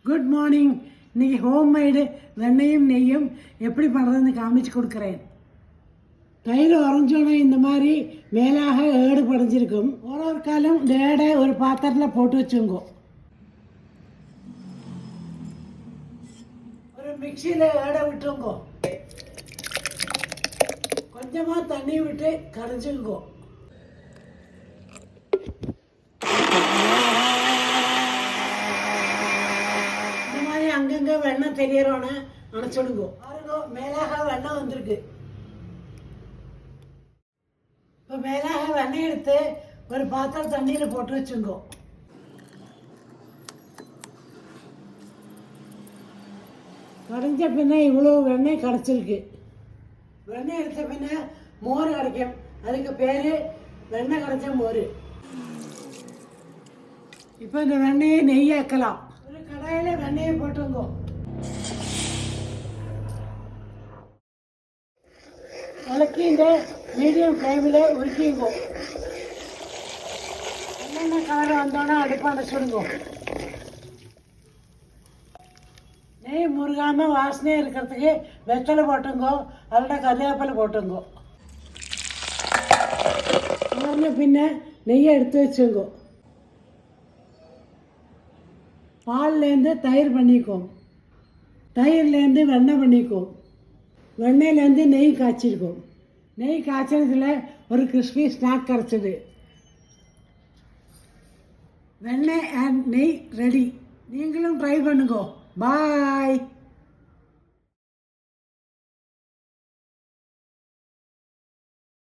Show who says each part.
Speaker 1: Good morning. இன்றைக்கி homemade வெண்ணையும் நெய்யும் எப்படி பண்ணுறதுன்னு காமிச்சு கொடுக்குறேன். தயிர் உறைஞ்சோன்னே இந்த மாதிரி மேலாக ஏடு படிஞ்சிருக்கும். ஒரு காலம் இந்த ஏடை ஒரு பாத்திரத்தில் போட்டு வச்சுங்கோ. ஒரு மிக்சியில் ஏடை விட்டுங்கோ. கொஞ்சமாக தண்ணி விட்டு கரைஞ்சுங்கோ. அங்கங்கே வெண்ணெய் தெரியறோன்னு அணைச்சிடுங்கோ. பாருங்க, மேலாக வெண்ணெய் வந்திருக்கு. இப்போ மேலாக வெண்ணெய் எடுத்து ஒரு பாத்திரம் தண்ணியில் போட்டு வச்சுங்கோ. கடைஞ்ச பின்ன இவ்வளோ வெண்ணெய் கிடச்சிருக்கு. வெண்ணெய் எடுத்த பின்ன மோர் கிடைக்கும். அதுக்கு பேர் வெண்ணெய் கிடைச்ச மோர். இப்போ இந்த வெண்ணெயை நெய்யாக்கலாம். ஒரு கடாயில் வெண்ணெயை போட்டுங்கோ. உலக்கி இந்த மீடியம் ஃப்ளேமில் உருக்கிங்கோ. என்னென்ன கலர் வந்தோன்னா அடுப்பாண்ட சுடுங்கோ. நெய் முருகாமல் வாசனையாக இருக்கிறதுக்கு வெத்தலை போட்டுங்கோ. அதோட கருவேப்பிலை போட்டுங்கோ. பின்ன நெய்யை எடுத்து வச்சுங்கோ. பால்லேருந்து தயிர் பண்ணிக்கோம். தயிர்லேருந்து வெண்ணெய் பண்ணிக்கோம். வெண்ணெயிலேருந்து நெய் காய்ச்சிருக்கோம். நெய் காய்ச்சறதுல ஒரு கிறிஸ்பி ஸ்நாக் கிடச்சிது. வெண்ணெய் அண்ட் நெய் ரெடி. நீங்களும் ட்ரை பண்ணுங்கோ. பாய்.